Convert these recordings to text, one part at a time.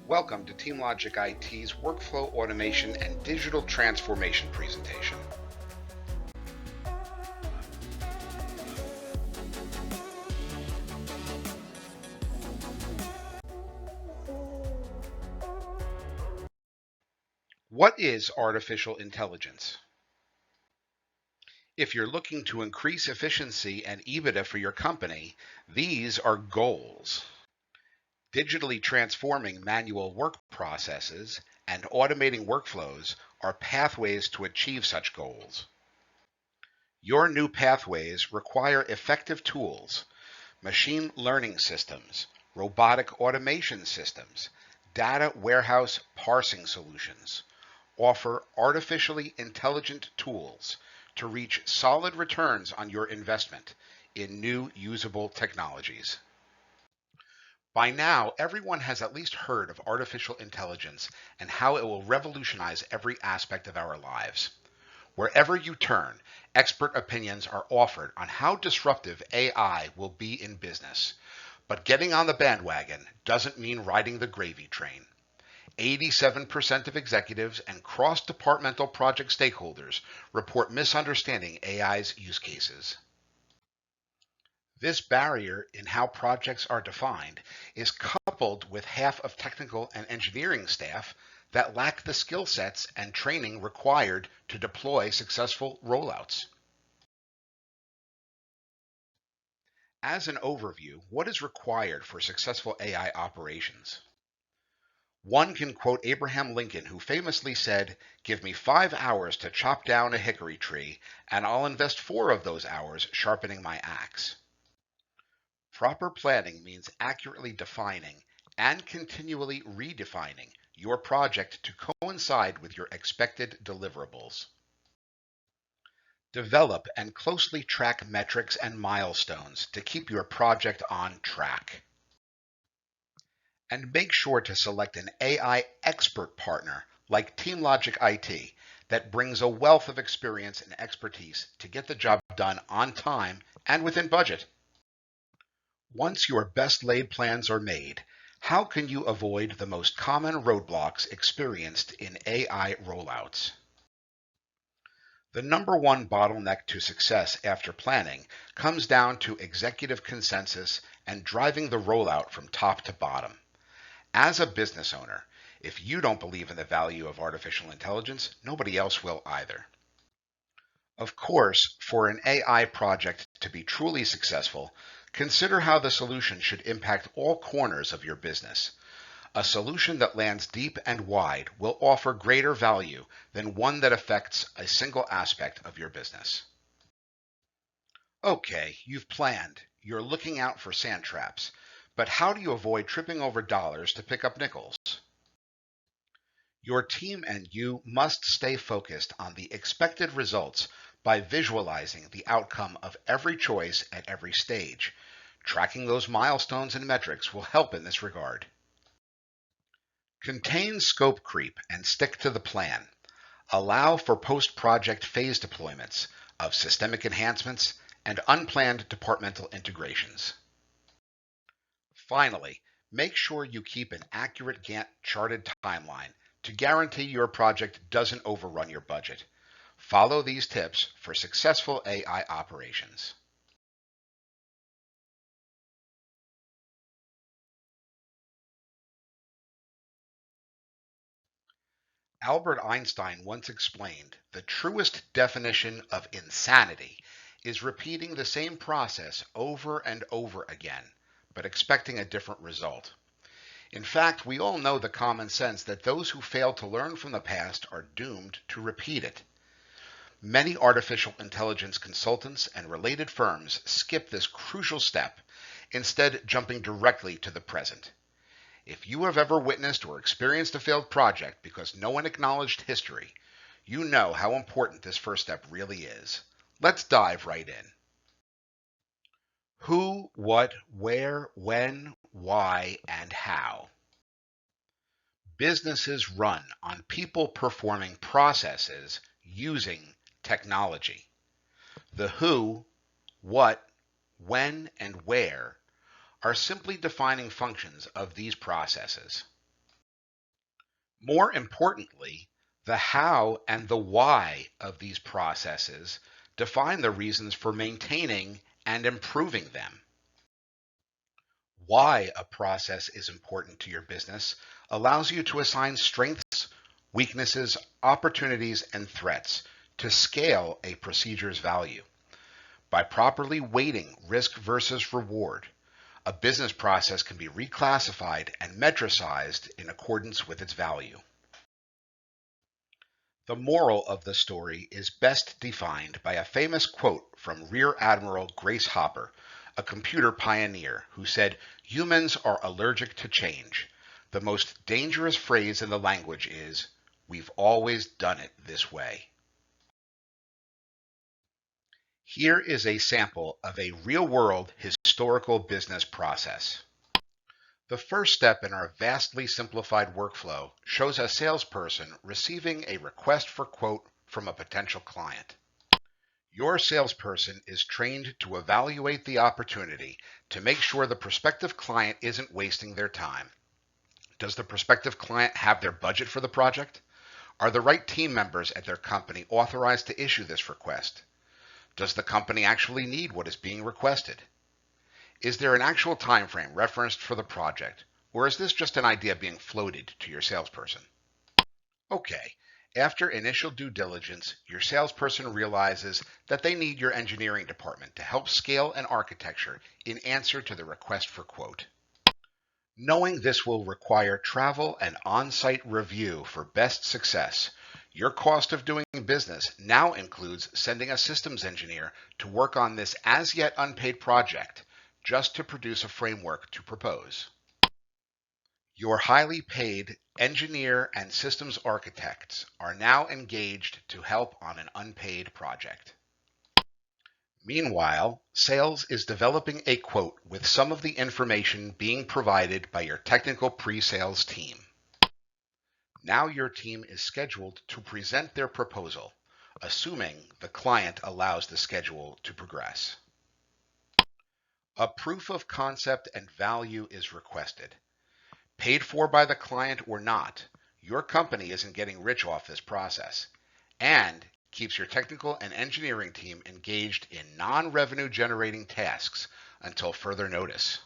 Welcome to TeamLogic IT's Workflow Automation and Digital Transformation presentation. What is artificial intelligence? If you're looking to increase efficiency and EBITDA for your company, these are goals. Digitally transforming manual work processes and automating workflows are pathways to achieve such goals. Your new pathways require effective tools, machine learning systems, robotic automation systems, data warehouse parsing solutions. Offer artificially intelligent tools to reach solid returns on your investment in new usable technologies. By now, everyone has at least heard of artificial intelligence and how it will revolutionize every aspect of our lives. Wherever you turn, expert opinions are offered on how disruptive AI will be in business. But getting on the bandwagon doesn't mean riding the gravy train. 87% of executives and cross-departmental project stakeholders report misunderstanding AI's use cases. This barrier in how projects are defined is coupled with half of technical and engineering staff that lack the skill sets and training required to deploy successful rollouts. As an overview, what is required for successful AI operations? One can quote Abraham Lincoln, who famously said, "Give me 5 hours to chop down a hickory tree, and I'll invest 4 of those hours sharpening my axe." Proper planning means accurately defining and continually redefining your project to coincide with your expected deliverables. Develop and closely track metrics and milestones to keep your project on track. And make sure to select an AI expert partner like TeamLogic IT that brings a wealth of experience and expertise to get the job done on time and within budget. Once your best laid plans are made, how can you avoid the most common roadblocks experienced in AI rollouts? The number one bottleneck to success after planning comes down to executive consensus and driving the rollout from top to bottom. As a business owner, if you don't believe in the value of artificial intelligence, nobody else will either. Of course, for an AI project to be truly successful, consider how the solution should impact all corners of your business. A solution that lands deep and wide will offer greater value than one that affects a single aspect of your business. Okay, you've planned. You're looking out for sand traps. But how do you avoid tripping over dollars to pick up nickels? Your team and you must stay focused on the expected results by visualizing the outcome of every choice at every stage. Tracking those milestones and metrics will help in this regard. Contain scope creep and stick to the plan. Allow for post-project phase deployments of systemic enhancements and unplanned departmental integrations. Finally, make sure you keep an accurate Gantt charted timeline to guarantee your project doesn't overrun your budget. Follow these tips for successful AI operations. Albert Einstein once explained, "The truest definition of insanity is repeating the same process over and over again, but expecting a different result." In fact, we all know the common sense that those who fail to learn from the past are doomed to repeat it. Many artificial intelligence consultants and related firms skip this crucial step, instead jumping directly to the present. If you have ever witnessed or experienced a failed project because no one acknowledged history, you know how important this first step really is. Let's dive right in. Who, what, where, when, why, and how. Businesses run on people performing processes using technology. The who, what, when, and where are simply defining functions of these processes. More importantly, the how and the why of these processes define the reasons for maintaining and improving them. Why a process is important to your business allows you to assign strengths, weaknesses, opportunities, and threats to scale a procedure's value. By properly weighting risk versus reward, a business process can be reclassified and metricized in accordance with its value. The moral of the story is best defined by a famous quote from Rear Admiral Grace Hopper, a computer pioneer, who said, "Humans are allergic to change. The most dangerous phrase in the language is, 'We've always done it this way.'" Here is a sample of a real-world historical business process. The first step in our vastly simplified workflow shows a salesperson receiving a request for quote from a potential client. Your salesperson is trained to evaluate the opportunity to make sure the prospective client isn't wasting their time. Does the prospective client have their budget for the project? Are the right team members at their company authorized to issue this request? Does the company actually need what is being requested? Is there an actual time frame referenced for the project, or is this just an idea being floated to your salesperson? Okay, after initial due diligence, your salesperson realizes that they need your engineering department to help scale an architecture in answer to the request for quote. Knowing this will require travel and on-site review for best success, your cost of doing business now includes sending a systems engineer to work on this as yet unpaid project just to produce a framework to propose. Your highly paid engineer and systems architects are now engaged to help on an unpaid project. Meanwhile, sales is developing a quote with some of the information being provided by your technical pre-sales team. Now your team is scheduled to present their proposal, assuming the client allows the schedule to progress. A proof of concept and value is requested. Paid for by the client or not, your company isn't getting rich off this process, and keeps your technical and engineering team engaged in non-revenue generating tasks until further notice.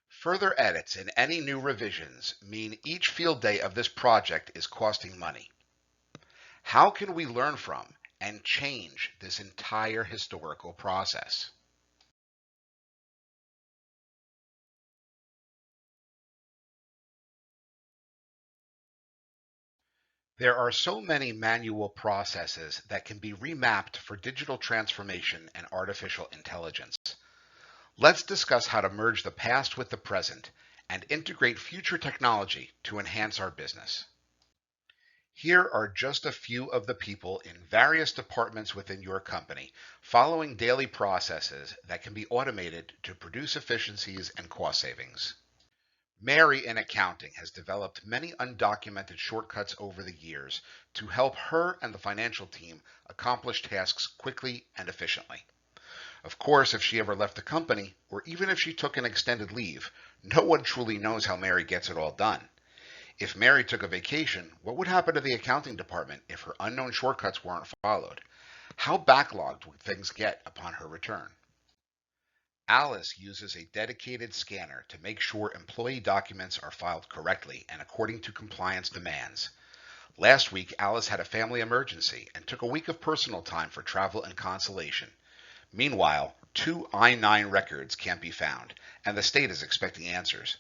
Further edits and any new revisions mean each field day of this project is costing money. How can we learn from and change this entire historical process? There are so many manual processes that can be remapped for digital transformation and artificial intelligence. Let's discuss how to merge the past with the present and integrate future technology to enhance our business. Here are just a few of the people in various departments within your company following daily processes that can be automated to produce efficiencies and cost savings. Mary in accounting has developed many undocumented shortcuts over the years to help her and the financial team accomplish tasks quickly and efficiently. Of course, if she ever left the company, or even if she took an extended leave, no one truly knows how Mary gets it all done. If Mary took a vacation, what would happen to the accounting department if her unknown shortcuts weren't followed? How backlogged would things get upon her return? Alice uses a dedicated scanner to make sure employee documents are filed correctly and according to compliance demands. Last week, Alice had a family emergency and took a week of personal time for travel and consolation. Meanwhile, 2 I-9 records can't be found, and the state is expecting answers.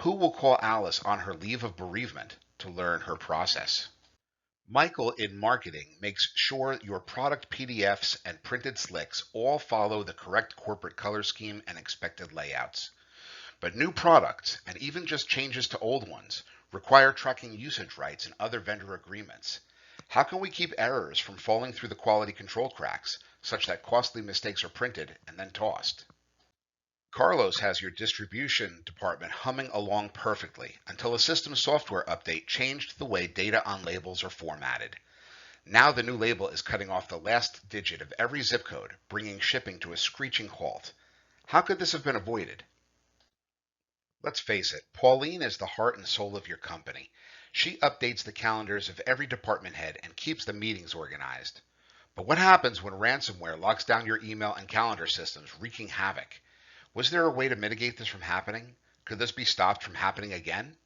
Who will call Alice on her leave of bereavement to learn her process? Michael in marketing makes sure your product PDFs and printed slicks all follow the correct corporate color scheme and expected layouts. But new products, and even just changes to old ones, require tracking usage rights and other vendor agreements. How can we keep errors from falling through the quality control cracks, such that costly mistakes are printed and then tossed? Carlos has your distribution department humming along perfectly until a system software update changed the way data on labels are formatted. Now the new label is cutting off the last digit of every zip code, bringing shipping to a screeching halt. How could this have been avoided? Let's face it, Pauline is the heart and soul of your company. She updates the calendars of every department head and keeps the meetings organized. But what happens when ransomware locks down your email and calendar systems, wreaking havoc? Was there a way to mitigate this from happening? Could this be stopped from happening again?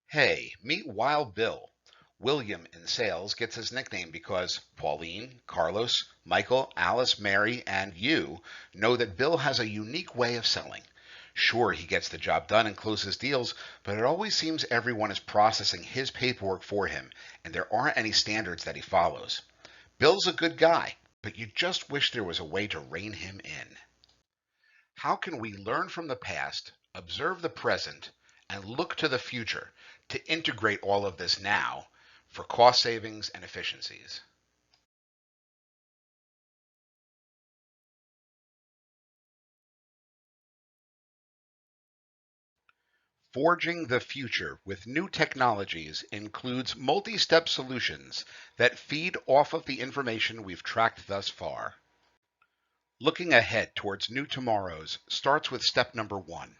Hey, meet Wild Bill. William in sales gets his nickname because Pauline, Carlos, Michael, Alice, Mary, and you know that Bill has a unique way of selling. Sure, he gets the job done and closes deals, but it always seems everyone is processing his paperwork for him, and there aren't any standards that he follows. Bill's a good guy, but you just wish there was a way to rein him in. How can we learn from the past, observe the present, and look to the future to integrate all of this now for cost savings and efficiencies? Forging the future with new technologies includes multi-step solutions that feed off of the information we've tracked thus far. Looking ahead towards new tomorrows starts with step number 1.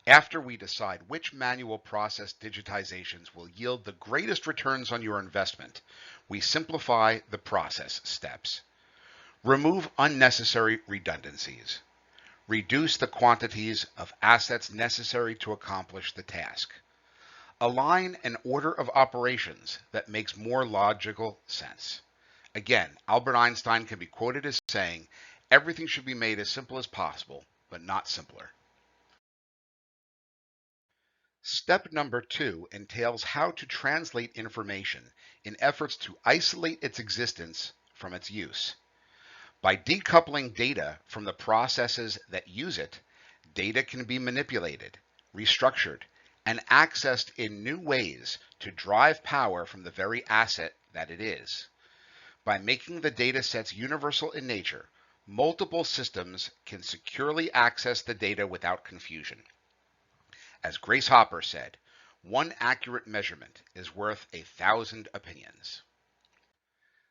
After we decide which manual process digitizations will yield the greatest returns on your investment, we simplify the process steps. Remove unnecessary redundancies. Reduce the quantities of assets necessary to accomplish the task. Align an order of operations that makes more logical sense. Again, Albert Einstein can be quoted as saying, everything should be made as simple as possible, but not simpler. Step number 2 entails how to translate information in efforts to isolate its existence from its use. By decoupling data from the processes that use it, data can be manipulated, restructured, and accessed in new ways to drive power from the very asset that it is. By making the data sets universal in nature, multiple systems can securely access the data without confusion. As Grace Hopper said, one accurate measurement is worth 1,000 opinions.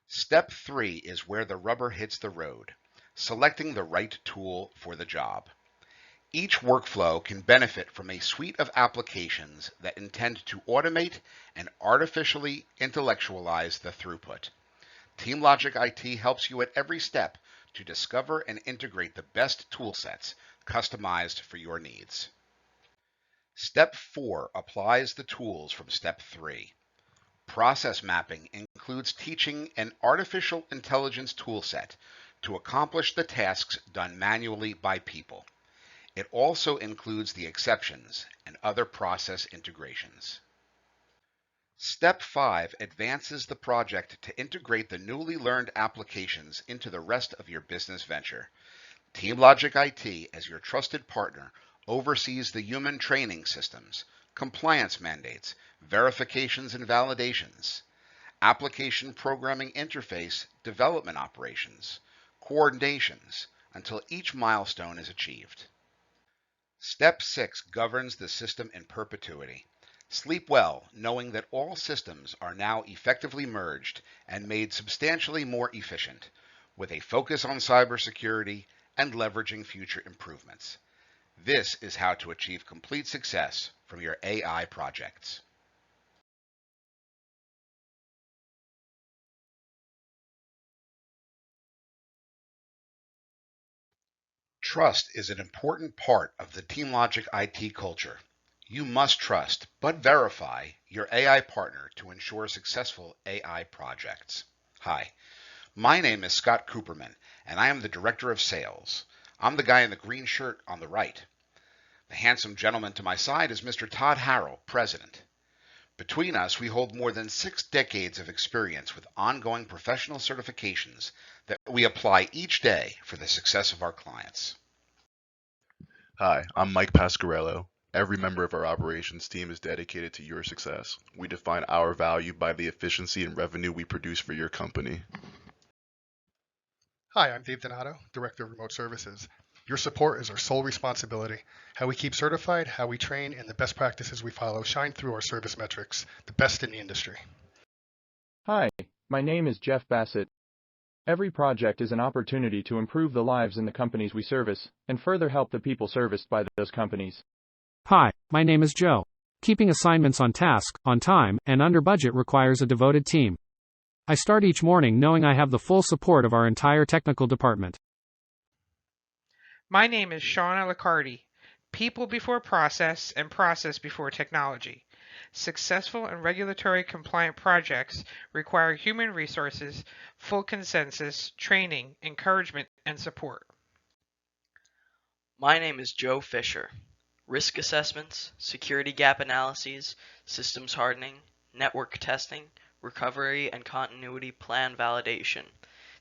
Step 3 is where the rubber hits the road, selecting the right tool for the job. Each workflow can benefit from a suite of applications that intend to automate and artificially intellectualize the throughput. TeamLogic IT helps you at every step to discover and integrate the best tool sets customized for your needs. Step 4 applies the tools from Step 3. Process mapping includes teaching an artificial intelligence toolset to accomplish the tasks done manually by people. It also includes the exceptions and other process integrations. Step 5 advances the project to integrate the newly learned applications into the rest of your business venture. TeamLogic IT, as your trusted partner, oversees the human training systems, compliance mandates, verifications and validations, application programming interface development operations, coordinations, until each milestone is achieved. Step 6 governs the system in perpetuity. Sleep well, knowing that all systems are now effectively merged and made substantially more efficient, with a focus on cybersecurity and leveraging future improvements. This is how to achieve complete success from your AI projects. Trust is an important part of the TeamLogic IT culture. You must trust, but verify, your AI partner to ensure successful AI projects. Hi, my name is Scott Cooperman, and I am the Director of Sales. I'm the guy in the green shirt on the right. The handsome gentleman to my side is Mr. Todd Harrell, President. Between us, we hold more than 6 decades of experience with ongoing professional certifications that we apply each day for the success of our clients. Hi, I'm Mike Pasquarello. Every member of our operations team is dedicated to your success. We define our value by the efficiency and revenue we produce for your company. Hi, I'm Dave Donato, Director of Remote Services. Your support is our sole responsibility. How we keep certified, how we train, and the best practices we follow shine through our service metrics, the best in the industry. Hi, my name is Jeff Bassett. Every project is an opportunity to improve the lives in the companies we service, and further help the people serviced by those companies. Hi, my name is Joe. Keeping assignments on task, on time, and under budget requires a devoted team. I start each morning knowing I have the full support of our entire technical department. My name is Shauna Liccardi. People before process and process before technology. Successful and regulatory compliant projects require human resources, full consensus, training, encouragement, and support. My name is Joe Fisher. Risk assessments, security gap analyses, systems hardening, network testing, recovery and continuity plan validation.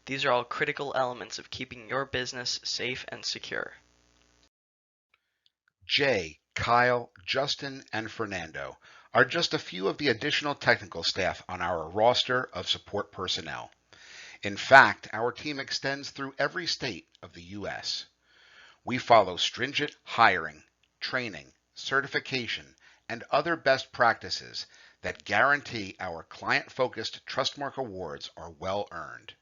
These are all critical elements of keeping your business safe and secure. Jay, Kyle, Justin, and Fernando are just a few of the additional technical staff on our roster of support personnel. In fact, our team extends through every state of the U.S. We follow stringent hiring, training, certification, and other best practices that guarantee our client-focused Trustmark awards are well earned.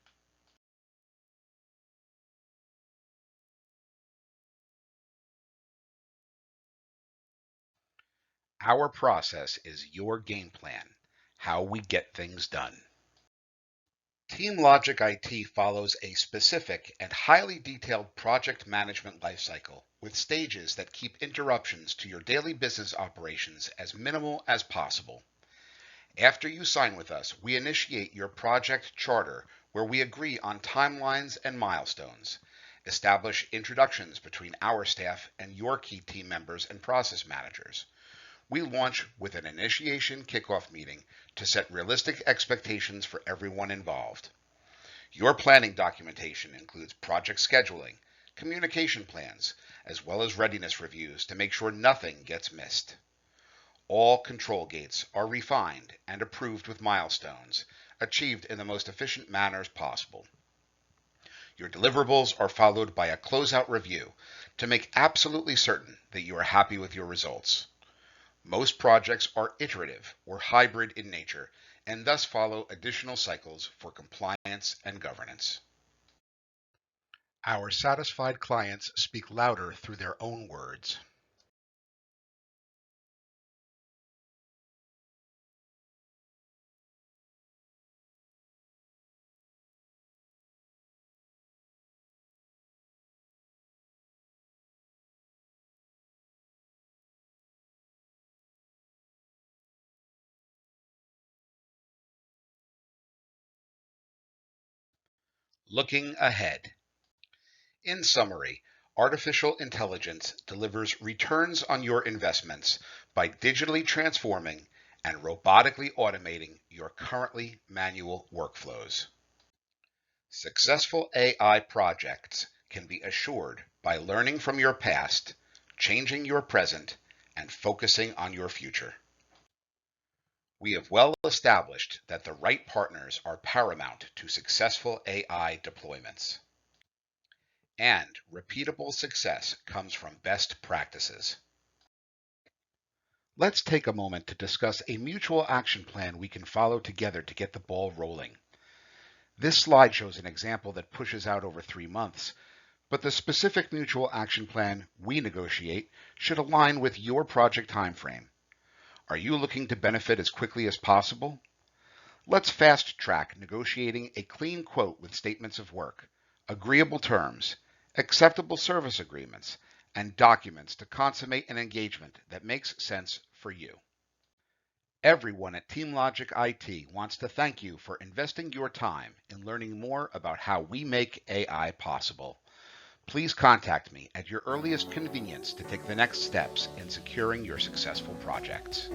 Our process is your game plan, how we get things done. TeamLogic IT follows a specific and highly detailed project management lifecycle with stages that keep interruptions to your daily business operations as minimal as possible. After you sign with us, we initiate your project charter where we agree on timelines and milestones, establish introductions between our staff and your key team members and process managers. We launch with an initiation kickoff meeting to set realistic expectations for everyone involved. Your planning documentation includes project scheduling, communication plans, as well as readiness reviews to make sure nothing gets missed. All control gates are refined and approved with milestones, achieved in the most efficient manners possible. Your deliverables are followed by a closeout review to make absolutely certain that you are happy with your results. Most projects are iterative or hybrid in nature and thus follow additional cycles for compliance and governance. Our satisfied clients speak louder through their own words. Looking ahead. In summary, artificial intelligence delivers returns on your investments by digitally transforming and robotically automating your currently manual workflows. Successful AI projects can be assured by learning from your past, changing your present, and focusing on your future. We have well established that the right partners are paramount to successful AI deployments. And repeatable success comes from best practices. Let's take a moment to discuss a mutual action plan we can follow together to get the ball rolling. This slide shows an example that pushes out over 3 months, but the specific mutual action plan we negotiate should align with your project timeframe. Are you looking to benefit as quickly as possible? Let's fast track negotiating a clean quote with statements of work, agreeable terms, acceptable service agreements, and documents to consummate an engagement that makes sense for you. Everyone at TeamLogic IT wants to thank you for investing your time in learning more about how we make AI possible. Please contact me at your earliest convenience to take the next steps in securing your successful projects.